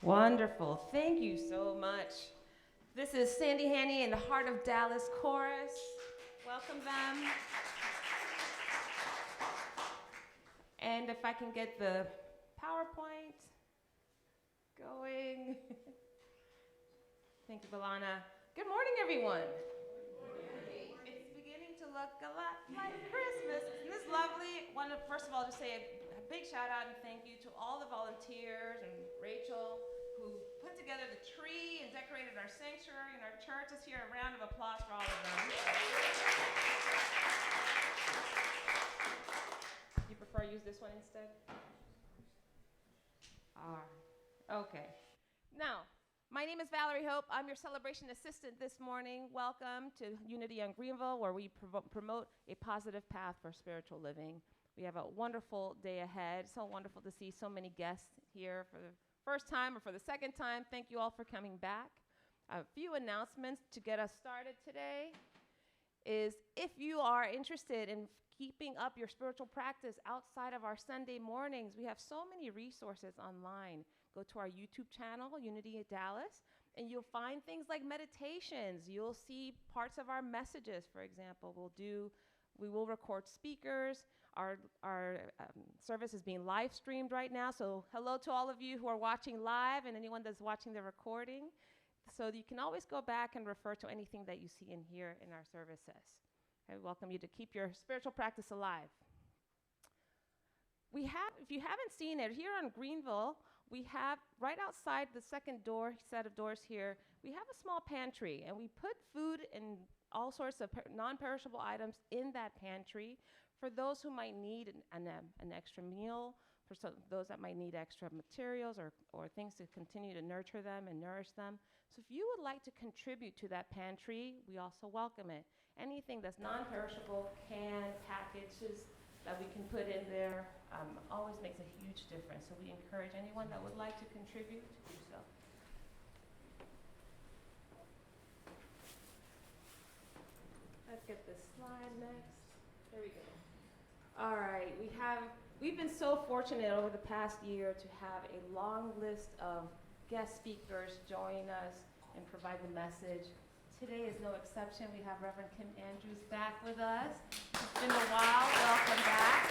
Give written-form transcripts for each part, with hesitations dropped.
Wonderful. Thank you so much. This is Sandy Hanny and the Heart of Dallas Chorus. Welcome them. And if I can get the PowerPoint going. Thank you, Balana. Good morning, everyone. It's beginning to look a lot like Christmas. Isn't this lovely? First of all, just say a big shout out and thank you to all the volunteers and Rachel who put together the tree and decorated our sanctuary and our church. Let's hear a round of applause for all of them. You prefer to use this one instead? All right. Okay. Now, my name is Valerie Hope. I'm your celebration assistant this morning. Welcome to Unity on Greenville, where we promote a positive path for spiritual living. We have a wonderful day ahead. So wonderful to see so many guests here for the first time or for the second time. Thank you all for coming back. A few announcements to get us started today is if you are interested in keeping up your spiritual practice outside of our Sunday mornings, we have so many resources online. Go to our YouTube channel, Unity at Dallas, and you'll find things like meditations. You'll see parts of our messages, for example. We will record speakers. Our service is being live streamed right now, so hello to all of you who are watching live and anyone that's watching the recording. So you can always go back and refer to anything that you see and hear in our services. I welcome you to keep your spiritual practice alive. If you haven't seen it, here on Greenville, we have right outside the second set of doors here, we have a small pantry, and we put food and all sorts of non-perishable items in that pantry for those who might need an extra meal, for those that might need extra materials or things to continue to nurture them and nourish them. So if you would like to contribute to that pantry, we also welcome it. Anything that's non-perishable, canned, packages that we can put in there always makes a huge difference. So we encourage anyone that would like to contribute to do so. Let's get this slide next. There we go. All right, we've been so fortunate over the past year to have a long list of guest speakers join us and provide the message. Today is no exception. We have Reverend Kim Andrews back with us. It's been a while. Welcome back.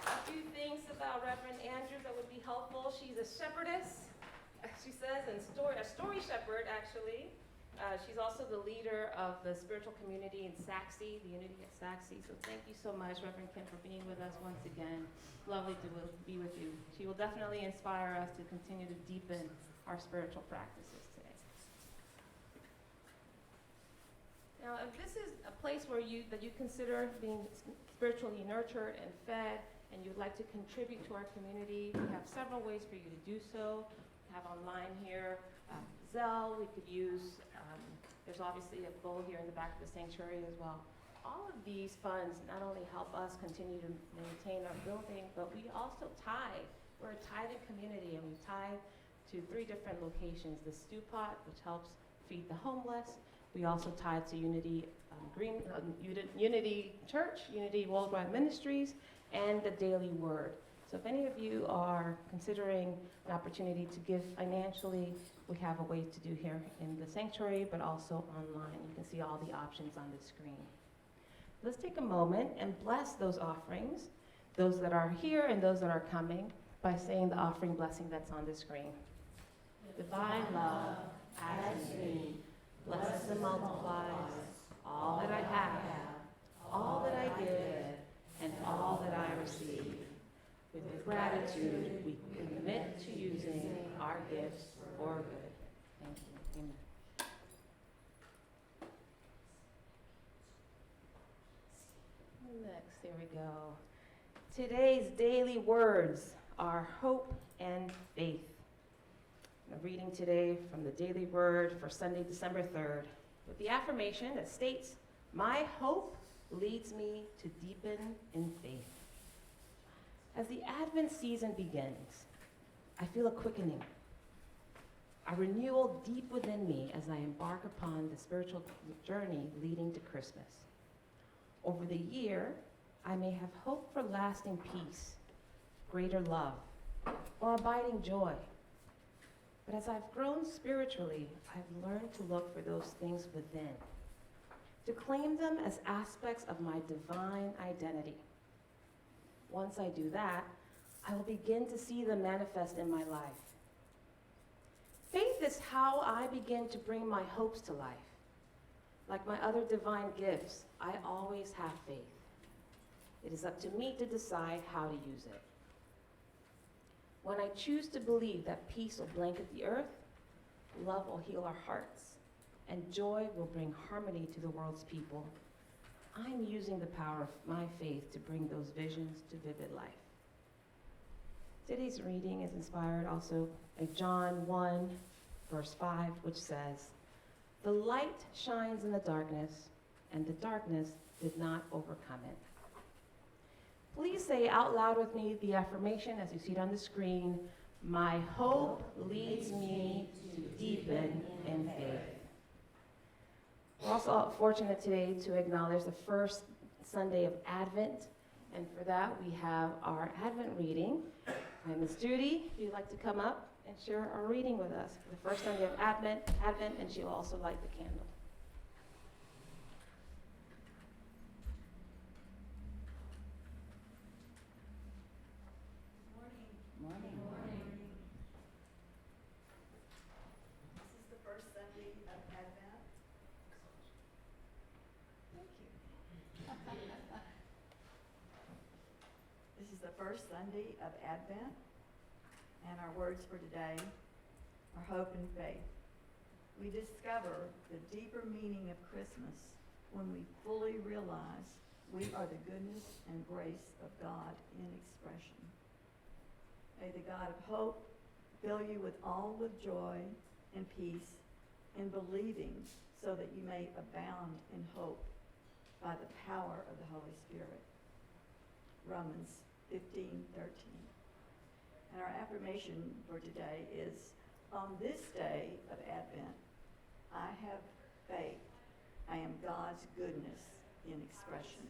A few things about Reverend Andrews that would be helpful. She's a shepherdess, she says, and a story shepherd, actually. She's also the leader of the spiritual community in Saxe, the Unity at Saxe. So thank you so much, Reverend Kim, for being with us once again. Lovely to be with you. She will definitely inspire us to continue to deepen our spiritual practices today. Now, if this is a place where you consider being spiritually nurtured and fed, and you'd like to contribute to our community, we have several ways for you to do so. We have online here, Zelle, we could use, there's obviously a bowl here in the back of the sanctuary as well. All of these funds not only help us continue to maintain our building, but we also tithe. We're a tithing community, and we tithe to 3 different locations. The Stew Pot, which helps feed the homeless. We also tithe to Unity Unity Church, Unity Worldwide Ministries, and the Daily Word. So if any of you are considering an opportunity to give financially, we have a way to do here in the sanctuary, but also online. You can see all the options on the screen. Let's take a moment and bless those offerings, those that are here and those that are coming, by saying the offering blessing that's on the screen. Divine love, as me, blesses and multiplies all that I have, all that I give, and all that I receive. With gratitude, we commit to using our gifts for good. Thank you. Amen. Next, here we go. Today's daily words are hope and faith. I'm reading today from the Daily Word for Sunday, December 3rd, with the affirmation that states, "My hope leads me to deepen in faith." As the Advent season begins, I feel a quickening, a renewal deep within me as I embark upon the spiritual journey leading to Christmas. Over the year, I may have hoped for lasting peace, greater love, or abiding joy. But as I've grown spiritually, I've learned to look for those things within, to claim them as aspects of my divine identity. Once I do that, I will begin to see them manifest in my life. Faith is how I begin to bring my hopes to life. Like my other divine gifts, I always have faith. It is up to me to decide how to use it. When I choose to believe that peace will blanket the earth, love will heal our hearts, and joy will bring harmony to the world's people, I'm using the power of my faith to bring those visions to vivid life. Today's reading is inspired also by John 1, verse 5, which says, "The light shines in the darkness, and the darkness did not overcome it." Please say out loud with me the affirmation as you see it on the screen. My hope leads me to deepen in faith. We're also fortunate today to acknowledge the first Sunday of Advent, and for that we have our Advent reading. Ms. Judy, if you'd like to come up and share our reading with us for the first Sunday of Advent, and she'll also light the candle. Morning. This is the first Sunday of Advent. Thank you. This is the first Sunday of Advent, and our words for today are hope and faith. We discover the deeper meaning of Christmas when we fully realize we are the goodness and grace of God in expression. May the God of hope fill you with all with joy and peace in believing, so that you may abound in hope by the power of the Holy Spirit. Romans 15:13. And our affirmation for today is, on this day of Advent, I have faith. I am God's goodness in expression.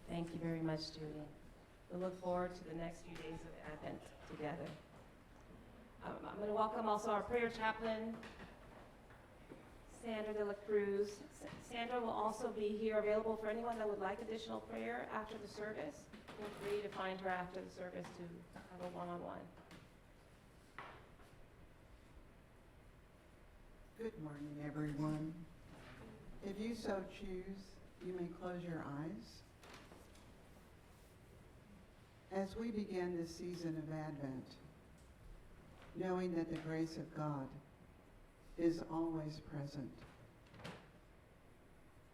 Thank you very much, Judy. We look forward to the next few days of Advent together. I'm going to welcome also our prayer chaplain, Sandra de la Cruz. Sandra will also be here available for anyone that would like additional prayer after the service. Feel free to find her after the service to have a one-on-one. Good morning, everyone. If you so choose, you may close your eyes. As we begin this season of Advent, knowing that the grace of God is always present,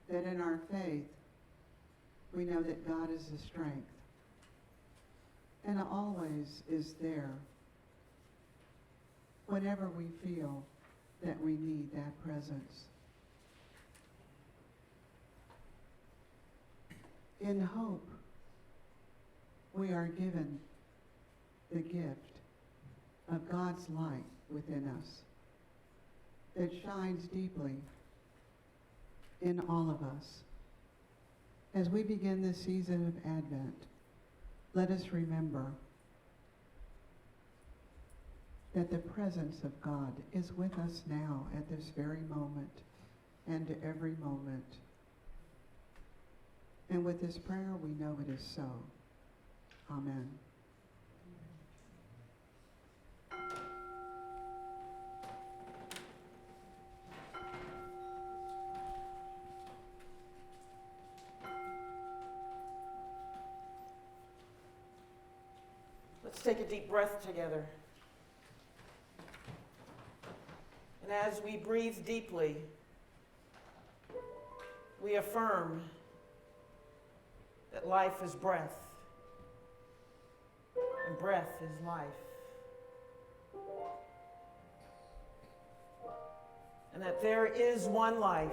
that in our faith, we know that God is the strength and always is there whenever we feel that we need that presence. In hope, we are given the gift of God's light within us that shines deeply in all of us. As we begin this season of Advent, let us remember that the presence of God is with us now at this very moment and every moment. And with this prayer, we know it is so. Amen. Let's take a deep breath together. And as we breathe deeply, we affirm that life is breath, and breath is life. And that there is one life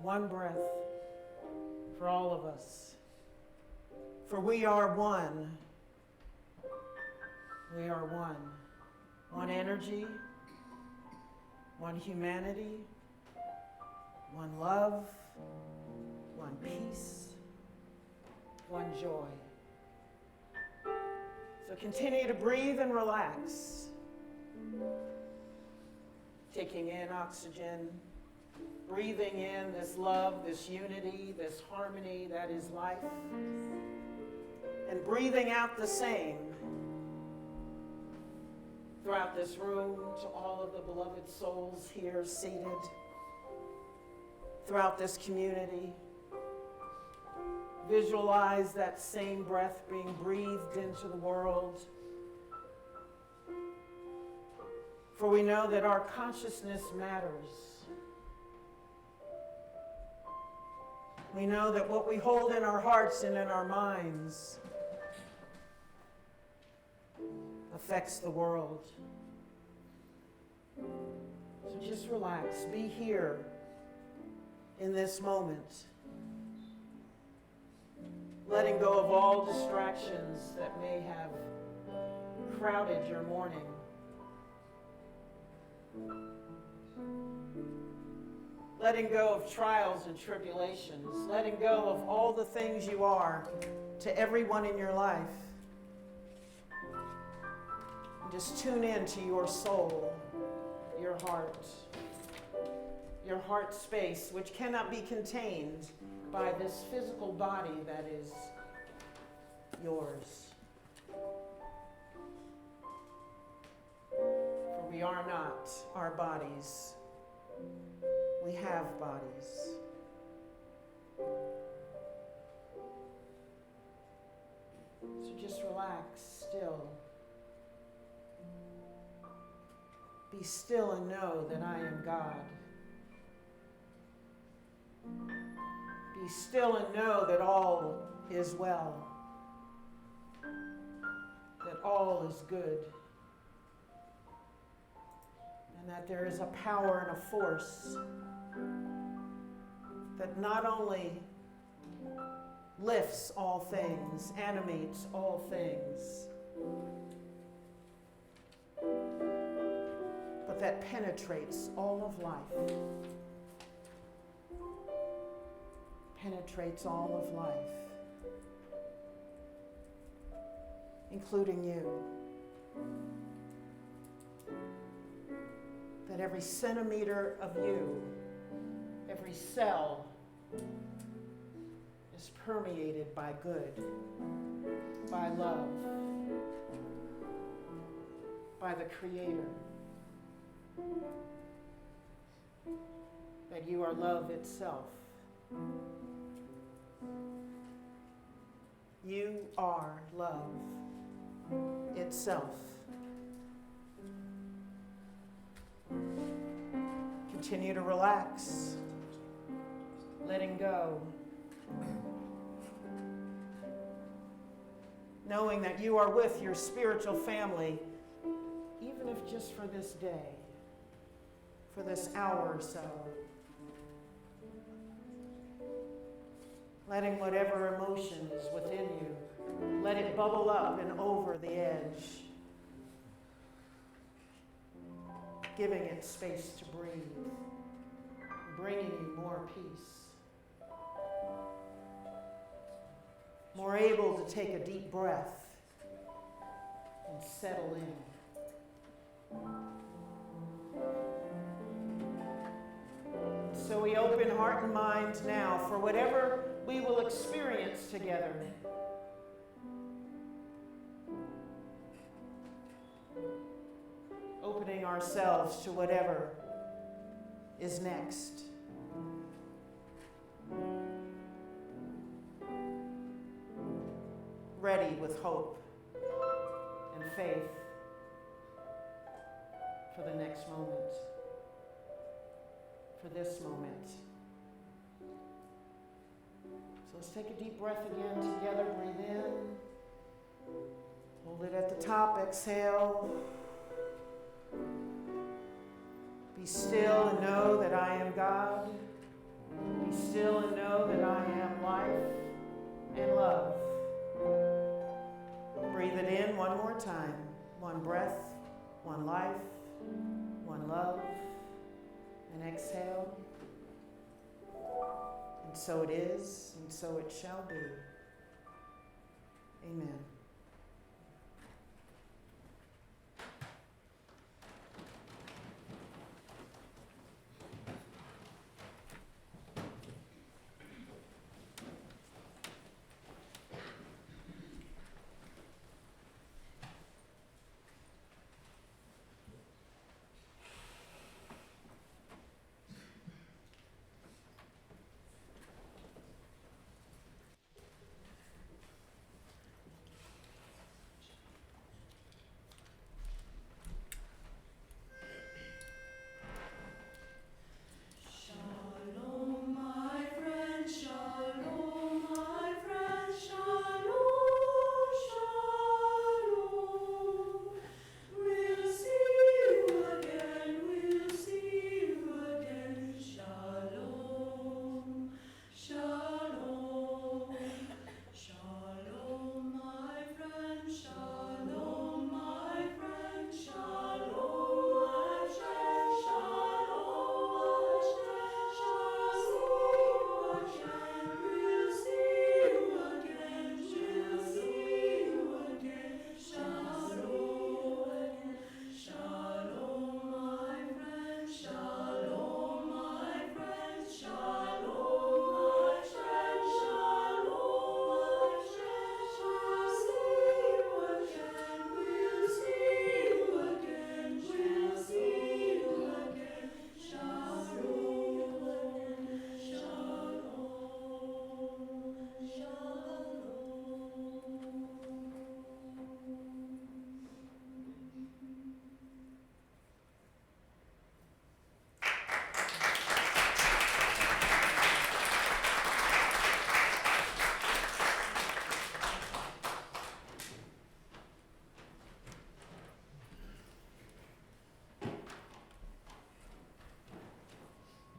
one breath for all of us. For we are one. We are one. One energy, one humanity, one love, one peace, one joy. So continue to breathe and relax. Taking in oxygen, breathing in this love, this unity, this harmony that is life, and breathing out the same throughout this room to all of the beloved souls here seated, throughout this community. Visualize that same breath being breathed into the world. For we know that our consciousness matters. We know that what we hold in our hearts and in our minds affects the world. So just relax. Be here in this moment. Letting go of all distractions that may have crowded your morning. Letting go of trials and tribulations. Letting go of all the things you are to everyone in your life. And just tune in to your soul, your heart space, which cannot be contained by this physical body that is yours. For we are not our bodies. We have bodies. So just relax, still. Be still and know that I am God. Be still and know that all is well, that all is good, and that there is a power and a force that not only lifts all things, animates all things, but that penetrates all of life. Penetrates all of life, including you. That every centimeter of you, every cell, is permeated by good, by love, by the Creator. That you are love itself. You are love itself. Continue to relax, letting go, knowing that you are with your spiritual family, even if just for this day, for this hour or so. Letting whatever emotion is within you, let it bubble up and over the edge. Giving it space to breathe, bringing you more peace. More able to take a deep breath and settle in. So we open heart and mind now for whatever we will experience together. Opening ourselves to whatever is next. Ready with hope and faith for the next moment, for this moment. So let's take a deep breath again together. Breathe in. Hold it at the top. Exhale. Be still and know that I am God. Be still and know that I am life and love. Breathe it in one more time. One breath, one life, one love. And exhale. And so it is, and so it shall be. Amen.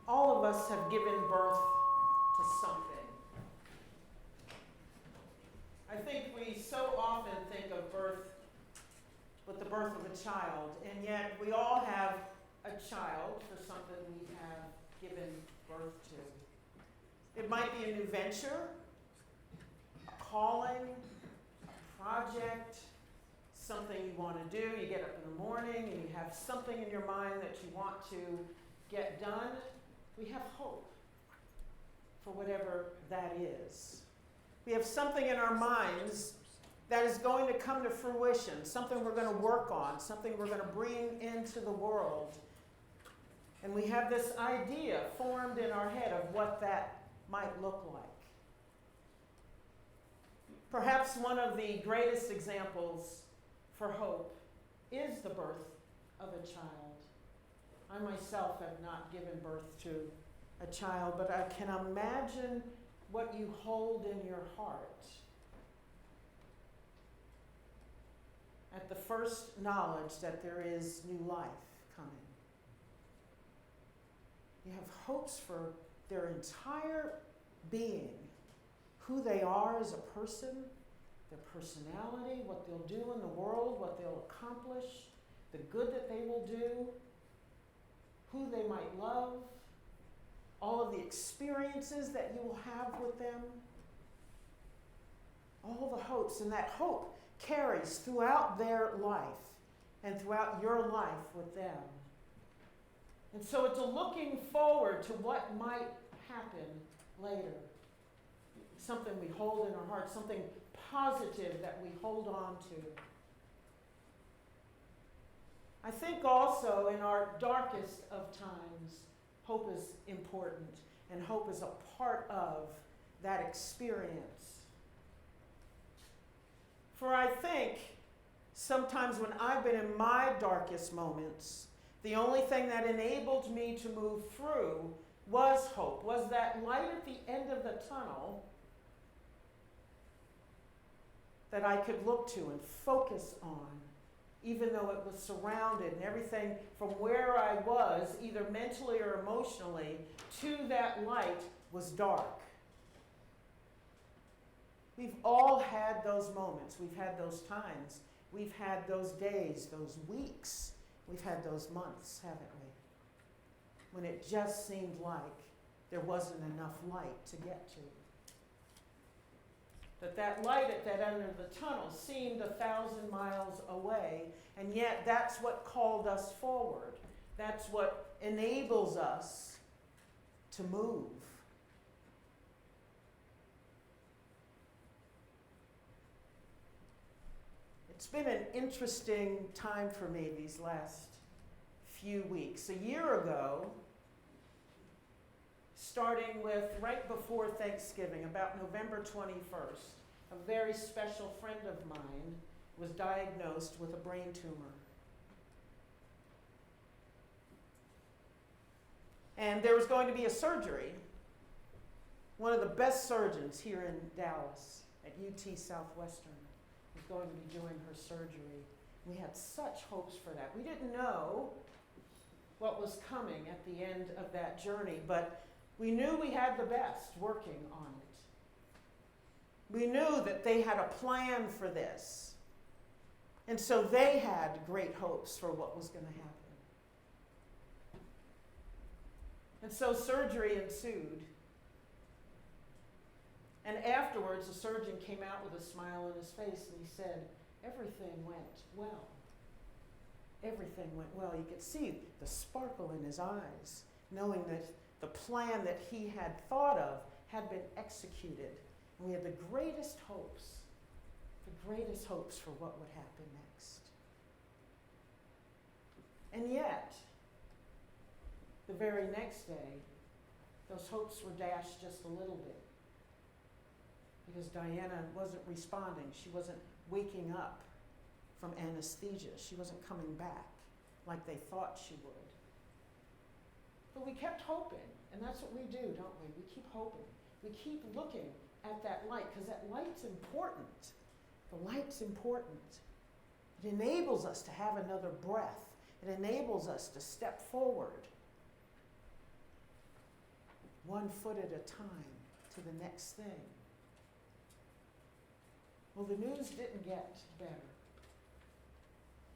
All of us have given birth to something. I think we so often think of birth with the birth of a child, and yet we all have a child for something we have given birth to. It might be a new venture, a calling, a project, something you want to do. You get up in the morning and you have something in your mind that you want to get done. We have hope for whatever that is. We have something in our minds that is going to come to fruition, something we're going to work on, something we're going to bring into the world. And we have this idea formed in our head of what that might look like. Perhaps one of the greatest examples for hope is the birth of a child. I myself have not given birth to a child, but I can imagine what you hold in your heart at the first knowledge that there is new life coming. You have hopes for their entire being, who they are as a person, their personality, what they'll do in the world, what they'll accomplish, the good that they will do, who they might love, all of the experiences that you will have with them, all the hopes. And that hope carries throughout their life and throughout your life with them. And so it's a looking forward to what might happen later. Something we hold in our heart, something positive that we hold on to. I think also in our darkest of times, hope is important, and hope is a part of that experience. For I think sometimes when I've been in my darkest moments, the only thing that enabled me to move through was hope, was that light at the end of the tunnel that I could look to and focus on, even though it was surrounded and everything from where I was was, either mentally or emotionally, to that light was dark. We've all had those moments. We've had those times. We've had those days, those weeks. We've had those months, haven't we? When it just seemed like there wasn't enough light to get to. That light at that end of the tunnel seemed 1,000 miles away, and yet that's what called us forward. That's what enables us to move. It's been an interesting time for me these last few weeks. A year ago, starting with right before Thanksgiving, about November 21st, a very special friend of mine was diagnosed with a brain tumor. And there was going to be a surgery. One of the best surgeons here in Dallas at UT Southwestern was going to be doing her surgery. We had such hopes for that. We didn't know what was coming at the end of that journey, but we knew we had the best working on it. We knew that they had a plan for this. And so they had great hopes for what was going to happen. And so surgery ensued. And afterwards, the surgeon came out with a smile on his face and he said, "Everything went well. Everything went well." You could see the sparkle in his eyes, knowing that the plan that he had thought of had been executed. And we had the greatest hopes for what would happen next. And yet, the very next day, those hopes were dashed just a little bit. Because Diana wasn't responding. She wasn't waking up from anesthesia. She wasn't coming back like they thought she would. But we kept hoping, and that's what we do, don't we? We keep hoping. We keep looking at that light, because that light's important. The light's important. It enables us to have another breath. It enables us to step forward, one foot at a time, to the next thing. Well, the news didn't get better.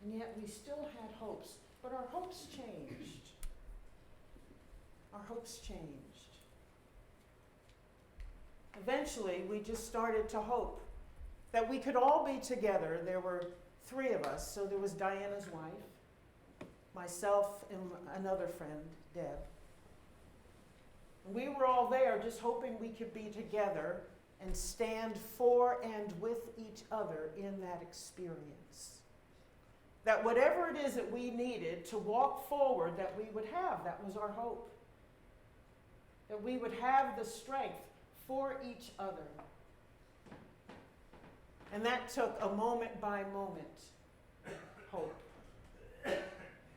And yet we still had hopes, but our hopes changed. Our hopes changed. Eventually, we just started to hope that we could all be together. There were 3 of us, so there was Diana's wife, myself, and another friend, Deb. And we were all there just hoping we could be together and stand for and with each other in that experience. That whatever it is that we needed to walk forward, that we would have. That was our hope. That we would have the strength for each other. And that took a moment by moment hope.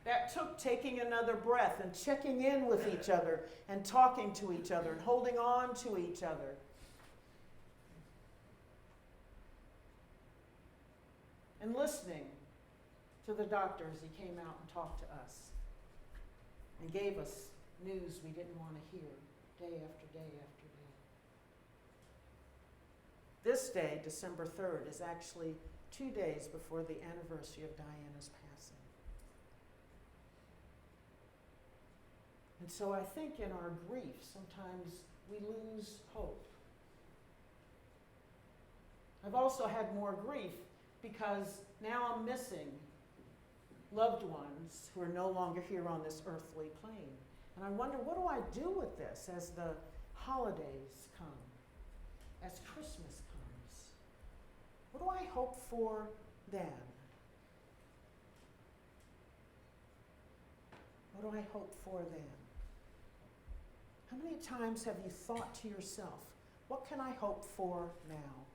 That took taking another breath and checking in with each other and talking to each other and holding on to each other. And listening to the doctor as he came out and talked to us and gave us news we didn't want to hear day after day after day. This day, December 3rd, is actually 2 days before the anniversary of Diana's passing. And so I think in our grief, sometimes we lose hope. I've also had more grief because now I'm missing loved ones who are no longer here on this earthly plane. And I wonder, what do I do with this as the holidays come, as Christmas comes? What do I hope for then? What do I hope for then? How many times have you thought to yourself, what can I hope for now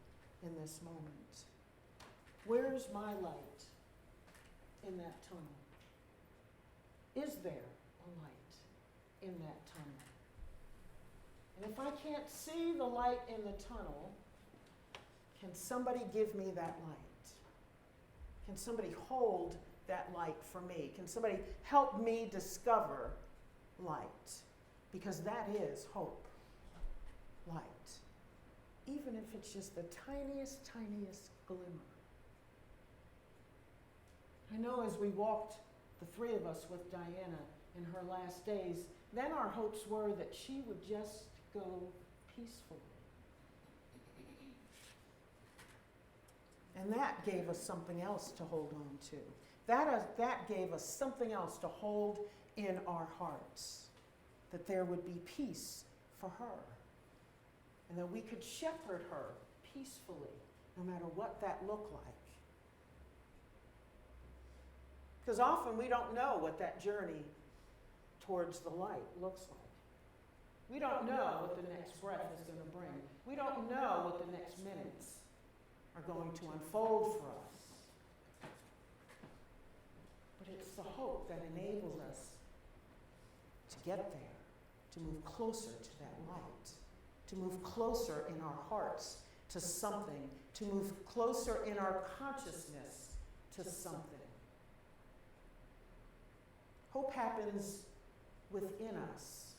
in this moment? Where's my light in that tunnel? Is there a light in that tunnel? And if I can't see the light in the tunnel, can somebody give me that light? Can somebody hold that light for me? Can somebody help me discover light, because that is hope, light, even if it's just the tiniest, tiniest glimmer. I know as we walked, the three of us with Diana in her last days, then our hopes were that she would just go peacefully. And that gave us something else to hold on to. That gave us something else to hold in our hearts, that there would be peace for her, and that we could shepherd her peacefully, no matter what that looked like. Because often we don't know what that journey towards the light looks like. We don't know what the next breath is going to bring. We don't know what the next minutes are going to unfold for us. But it's the hope that enables us to get there, to move closer to that light, to move closer in our hearts to something, to move closer in our consciousness to something. Hope happens within us.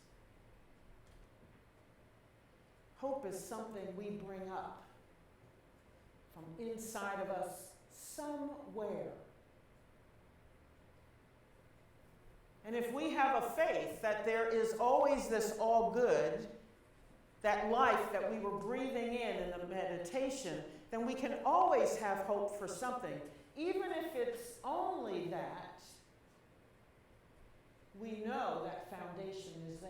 Hope is something we bring up from inside of us somewhere. And if we have a faith that there is always this all good, that life that we were breathing in the meditation, then we can always have hope for something, even if it's only that we know that foundation is there.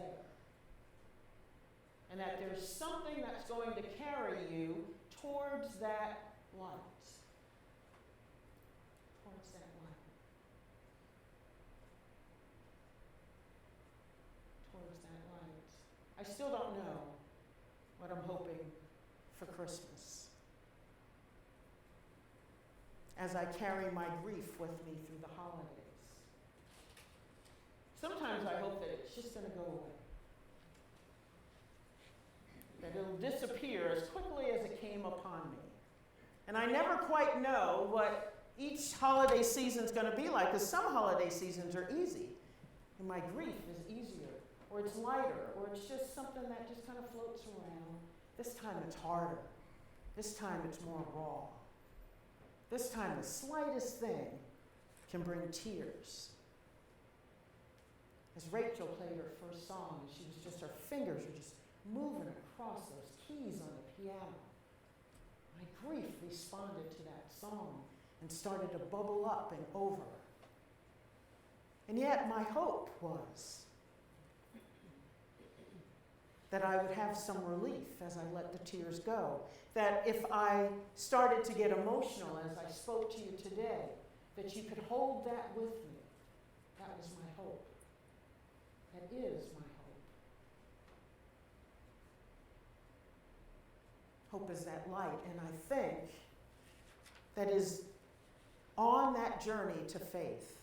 And that there's something that's going to carry you towards that light. Towards that light. Towards that light. I still don't know what I'm hoping for Christmas, as I carry my grief with me through the holidays. Sometimes I hope that it's just going to go away. That it'll disappear as quickly as it came upon me. And I never quite know what each holiday season's going to be like, because some holiday seasons are easy, and my grief is easier, or it's lighter, or it's just something that just kind of floats around. This time it's harder. This time it's more raw. This time the slightest thing can bring tears. As Rachel played her first song, she was just, her fingers were just moving across those keys on the piano. My grief responded to that song and started to bubble up and over. And yet my hope was that I would have some relief as I let the tears go. That if I started to get emotional as I spoke to you today, that you could hold that with me. That was my hope. That is my hope. Hope is that light, and I think that is on that journey to faith.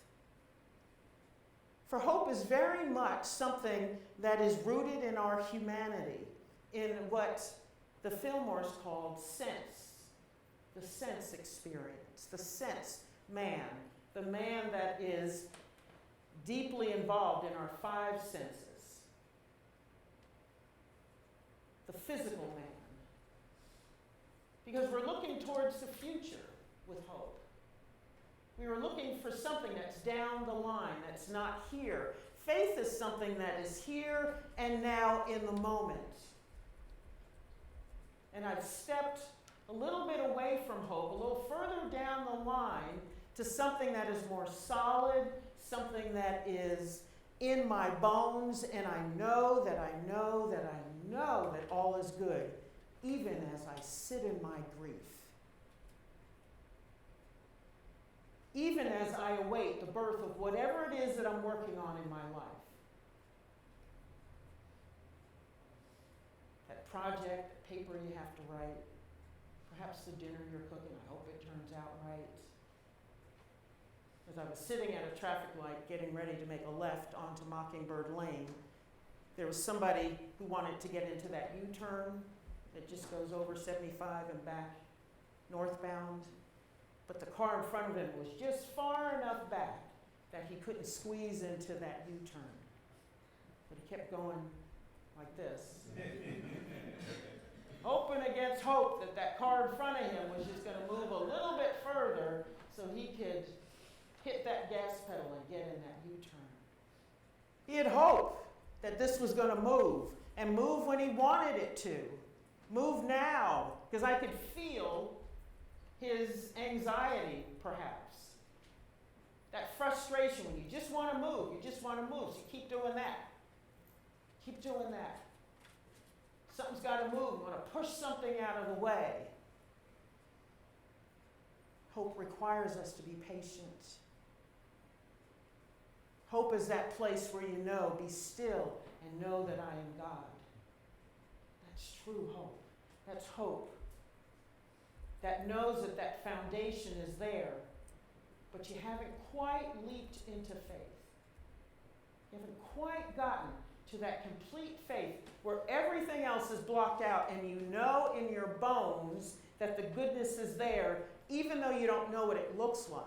For hope is very much something that is rooted in our humanity, in what the Fillmores called sense, the sense experience, the sense man, the man that is deeply involved in our five senses, the physical man. Because we're looking towards the future with hope. We were looking for something that's down the line, that's not here. Faith is something that is here and now in the moment. And I've stepped a little bit away from hope, a little further down the line to something that is more solid, something that is in my bones, and I know that I know that I know that all is good, even as I sit in my grief. Even as I await the birth of whatever it is that I'm working on in my life. That project, that paper you have to write, perhaps the dinner you're cooking, I hope it turns out right. As I was sitting at a traffic light getting ready to make a left onto Mockingbird Lane, there was somebody who wanted to get into that U-turn that just goes over 75 and back northbound. But the car in front of him was just far enough back that he couldn't squeeze into that U-turn. But he kept going like this. Hoping against hope that that car in front of him was just going to move a little bit further so he could hit that gas pedal and get in that U-turn. He had hope that this was going to move, and move when he wanted it to. Move now, because I could feel his anxiety, perhaps. That frustration when you just want to move, you just want to move, so you keep doing that. Keep doing that. Something's got to move. You want to push something out of the way. Hope requires us to be patient. Hope is that place where you know, be still and know that I am God. That's true hope. That's hope that knows that that foundation is there, but you haven't quite leaped into faith. You haven't quite gotten to that complete faith where everything else is blocked out and you know in your bones that the goodness is there, even though you don't know what it looks like.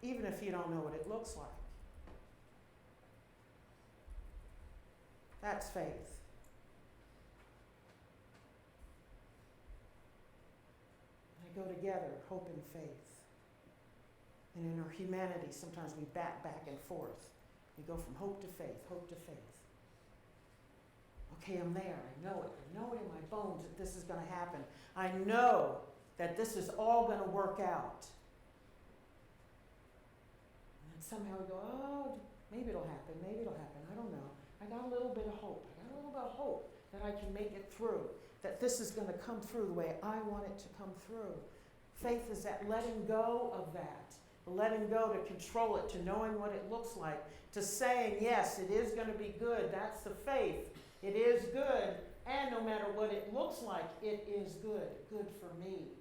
Even if you don't know what it looks like. That's faith. They go together, hope and faith. And in our humanity, sometimes we bat back and forth. We go from hope to faith, hope to faith. Okay, I'm there. I know it. I know it in my bones that this is going to happen. I know that this is all going to work out. And then somehow we go, oh, maybe it'll happen. Maybe it'll happen. I don't know. I got a little bit of hope. I got a little bit of hope that I can make it through, that this is going to come through the way I want it to come through. Faith is that letting go of that, letting go to control it, to knowing what it looks like, to saying, yes, it is going to be good. That's the faith. It is good, and no matter what it looks like, it is good. Good for me.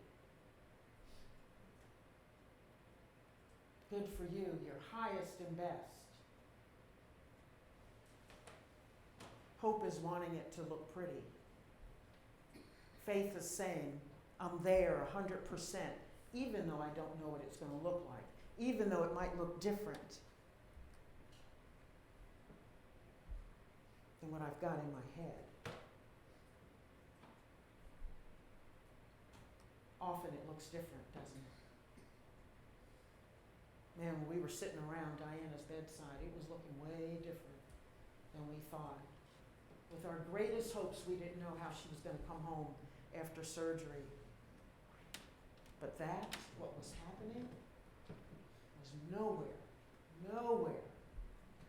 Good for you, your highest and best. Hope is wanting it to look pretty. Faith is saying, I'm there 100%, even though I don't know what it's going to look like, even though it might look different than what I've got in my head. Often it looks different, doesn't it? Man, when we were sitting around Diana's bedside, it was looking way different than we thought. With our greatest hopes, we didn't know how she was going to come home after surgery. But that, what was happening, was nowhere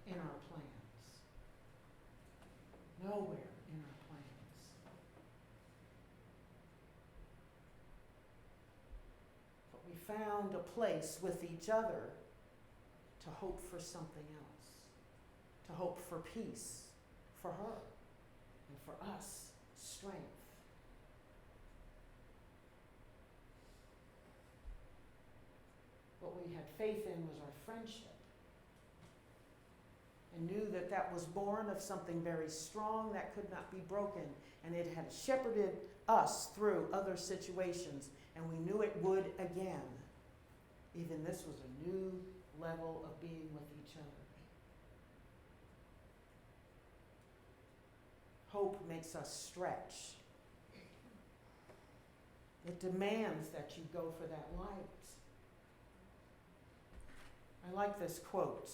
in our plans. Nowhere in our plans. But we found a place with each other to hope for something else, to hope for peace for her and for us, strength. What we had faith in was our friendship, and knew that that was born of something very strong that could not be broken, and it had shepherded us through other situations, and we knew it would again. Even this was a new level of being with each other. Hope makes us stretch. It demands that you go for that light. I like this quote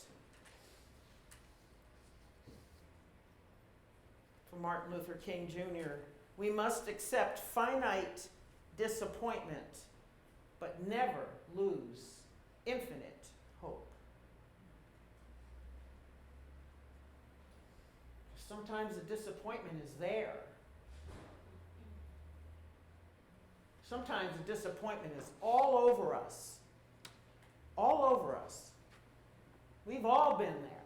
from Martin Luther King Jr. We must accept finite disappointment, but never lose infinite hope. Sometimes the disappointment is there. Sometimes the disappointment is all over us. All over us. We've all been there.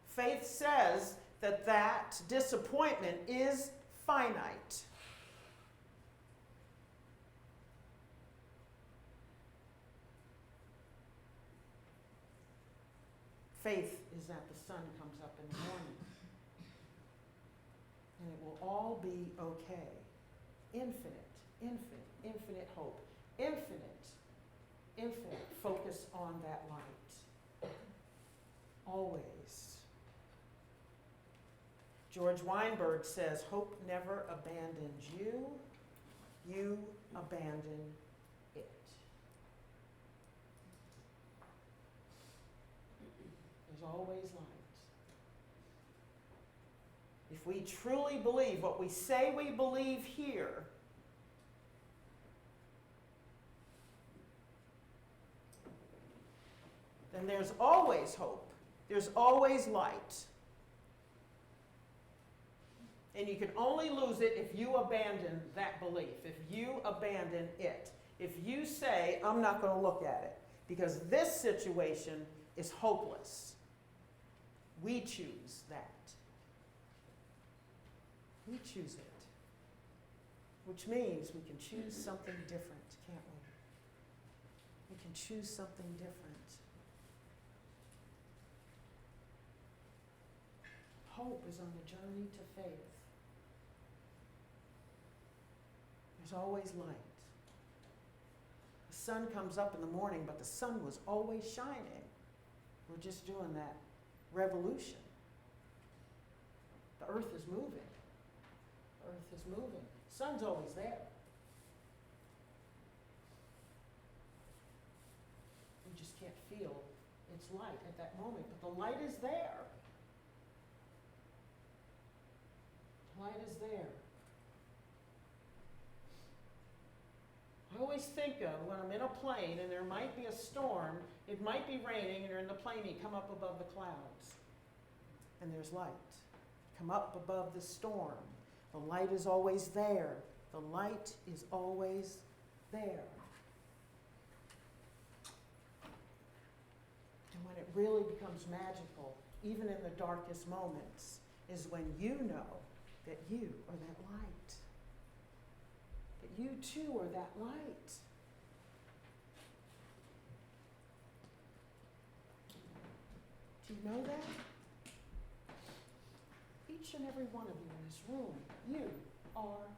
Faith says that that disappointment is finite. Faith is that the sun comes up in the morning and it will all be okay. infinite, infinite, infinite hope, infinite, infinite focus on that light. Always. George Weinberg says, hope never abandons you, you abandon it. There's always light. If we truly believe what we say we believe here, then there's always hope. There's always light. And you can only lose it if you abandon that belief, if you abandon it. If you say, I'm not going to look at it because this situation is hopeless. We choose that. We choose it. Which means we can choose something different, can't we? We can choose something different. Hope is on the journey to faith. There's always light. The sun comes up in the morning, but the sun was always shining. We're just doing that revolution. The earth is moving. The earth is moving. The sun's always there. We just can't feel its light at that moment, but the light is there. The light is there. I always think of when I'm in a plane and there might be a storm, it might be raining, and you're in the plane, you come up above the clouds, and there's light. Come up above the storm. The light is always there. The light is always there. And when it really becomes magical, even in the darkest moments, is when you know that you are that light. That you too are that light. Do you know that? Each and every one of you in this room, you are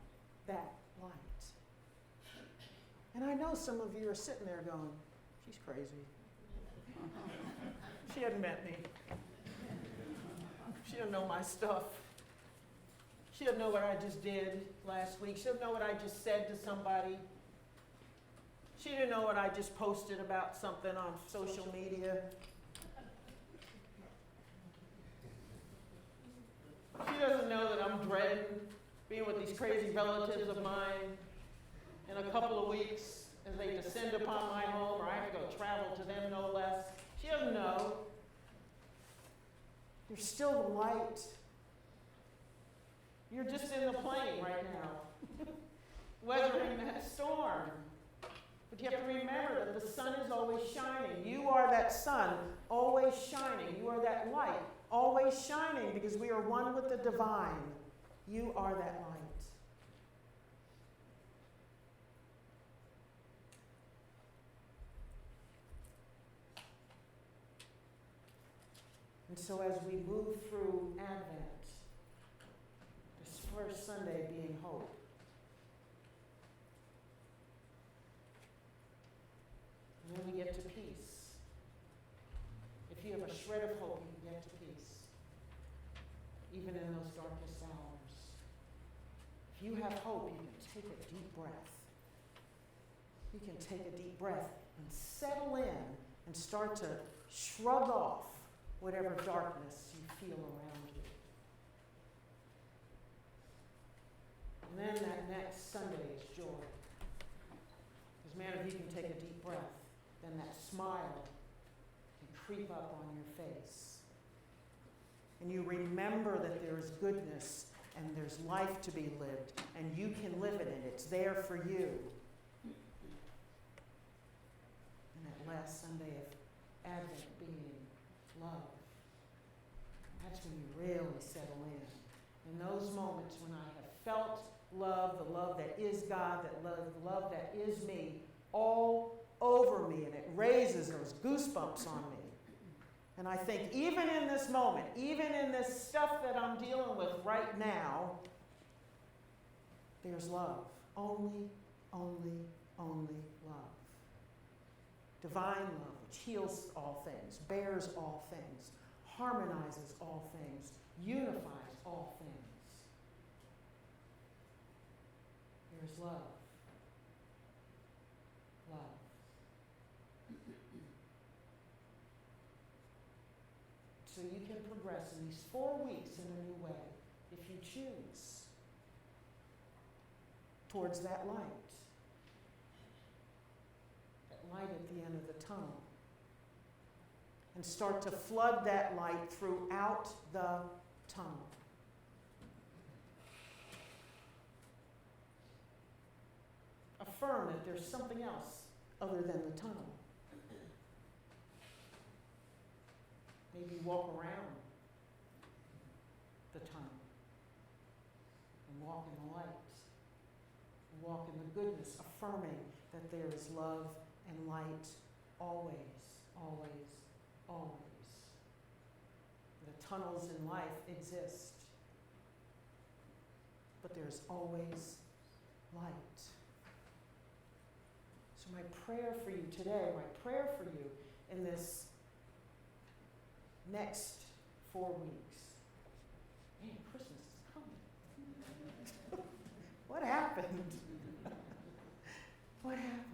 that light. And I know some of you are sitting there going, she's crazy. She hadn't met me. She doesn't know my stuff. She doesn't know what I just did last week. She doesn't know what I just said to somebody. She didn't know what I just posted about something on social media. She doesn't know that I'm dreading being with these crazy relatives of mine in a couple of weeks as they descend upon my home, or I have to go travel to them no less. She doesn't know. You're still the light. You're just in the plane right now, weathering that storm. But you have to remember that the sun is always shining. You are that sun, always shining. You are that light, always shining, because we are one with the divine. You are that light. And so as we move through Advent, this first Sunday being hope, and then we get to peace. If you have a shred of hope, you can get to peace, even in those darkest hours. If you have hope, you can take a deep breath. You can take a deep breath and settle in and start to shrug off whatever darkness you feel around you. And then that next Sunday is joy. Because man, if you can take a deep breath, then that smile can creep up on your face. And you remember that there is goodness and there's life to be lived, and you can live it, and it's there for you. And that last Sunday of Advent being love. That's when you really settle in. In those moments when I have felt love, the love that is God, the love that is me, all over me, and it raises those goosebumps on me. And I think even in this moment, even in this stuff that I'm dealing with right now, there's love only, only, only love. Divine love, which heals all things, bears all things, harmonizes all things, unifies all things. Here's love. Love. So you can progress in these 4 weeks in a new way, if you choose, towards that light. That light at the end of the tunnel. And start to flood that light throughout the tunnel. Affirm that there's something else other than the tunnel. Maybe walk around the tunnel and walk in the light, and walk in the goodness, affirming that there is love and light always, always, always. The tunnels in life exist, but there's always light. So my prayer for you today, my prayer for you in this next 4 weeks. Man, Christmas is coming. What happened? What happened?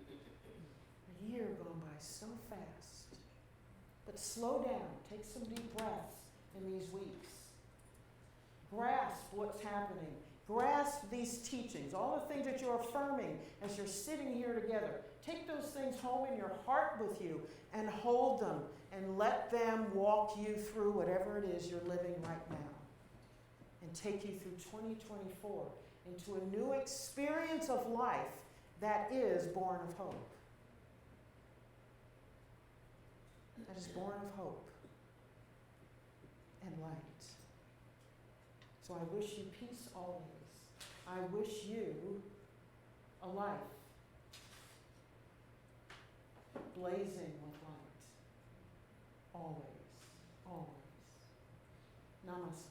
A year gone by so fast. But slow down. Take some deep breaths in these weeks. Grasp what's happening. Grasp these teachings, all the things that you're affirming as you're sitting here together. Take those things home in your heart with you and hold them and let them walk you through whatever it is you're living right now. And take you through 2024 into a new experience of life that is born of hope. That is born of hope and light. So I wish you peace always. I wish you a life blazing with light. Always, always. Namaste.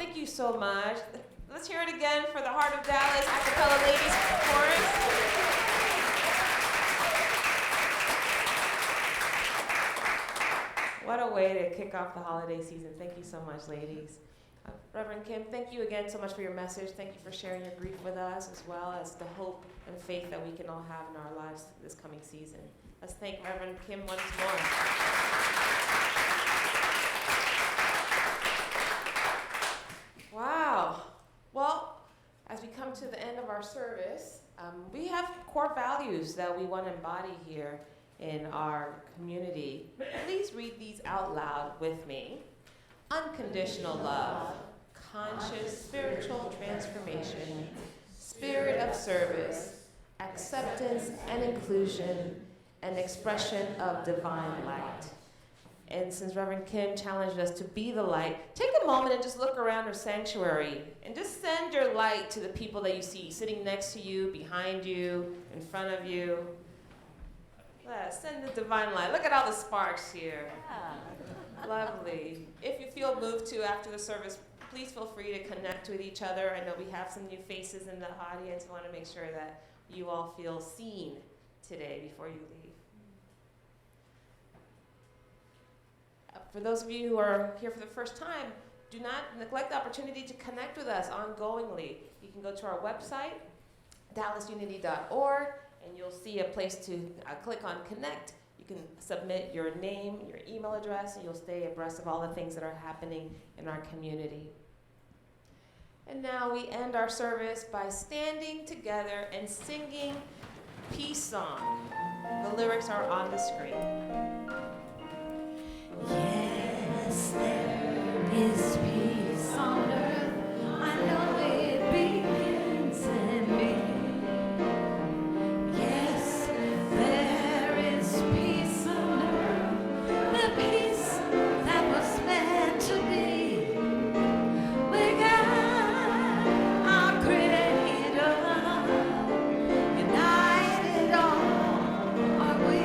thank you so much. Let's hear it again for the Heart of Dallas Acapella Ladies Chorus. What a way to kick off the holiday season. Thank you so much, ladies. Reverend Kim, thank you again so much for your message. Thank you for sharing your grief with us, as well as the hope and faith that we can all have in our lives this coming season. Let's thank Reverend Kim once more. Wow. Well, as we come to the end of our service, we have core values that we want to embody here in our community. Please read these out loud with me. Unconditional love, conscious spiritual transformation, spirit of service, acceptance and inclusion, and expression of divine light. And since Reverend Kim challenged us to be the light, take a moment and just look around our sanctuary and just send your light to the people that you see sitting next to you, behind you, in front of you. Send the divine light. Look at all the sparks here. Lovely. If you feel moved to after the service, please feel free to connect with each other. I know we have some new faces in the audience. I want to make sure that you all feel seen today before you leave. For those of you who are here for the first time, do not neglect the opportunity to connect with us ongoingly. You can go to our website, dallasunity.org, and you'll see a place to click on Connect. You can submit your name, your email address, and you'll stay abreast of all the things that are happening in our community. And now we end our service by standing together and singing Peace Song. The lyrics are on the screen. Yes, there is peace on earth. I know it begins in me. Yes, there is peace on earth. The peace that was meant to be. With God, our Creator, united all are we.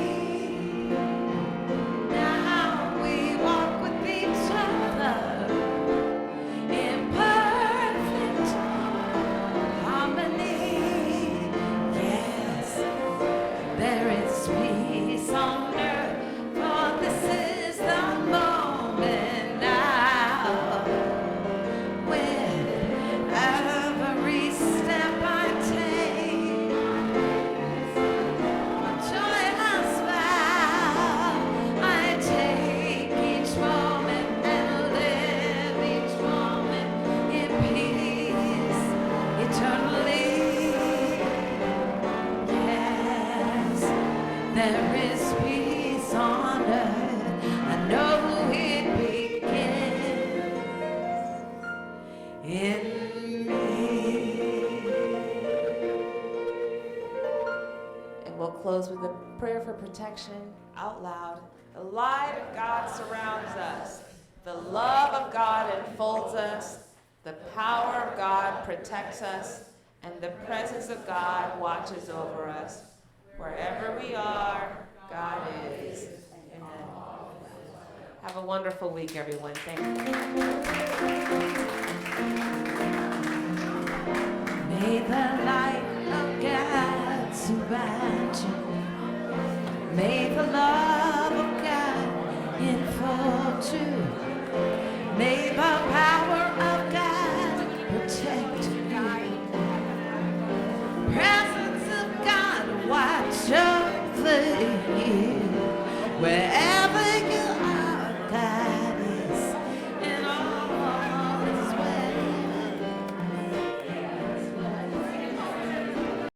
Close with a prayer for protection out loud. The light of God surrounds us. The love of God enfolds us. The power of God protects us. And the presence of God watches over us. Wherever we are, God is. Amen. Have a wonderful week, everyone. Thank you. May the light of God surround you. May the love of God enfold you. May the power of God protect you. Presence of God watch over you. Wherever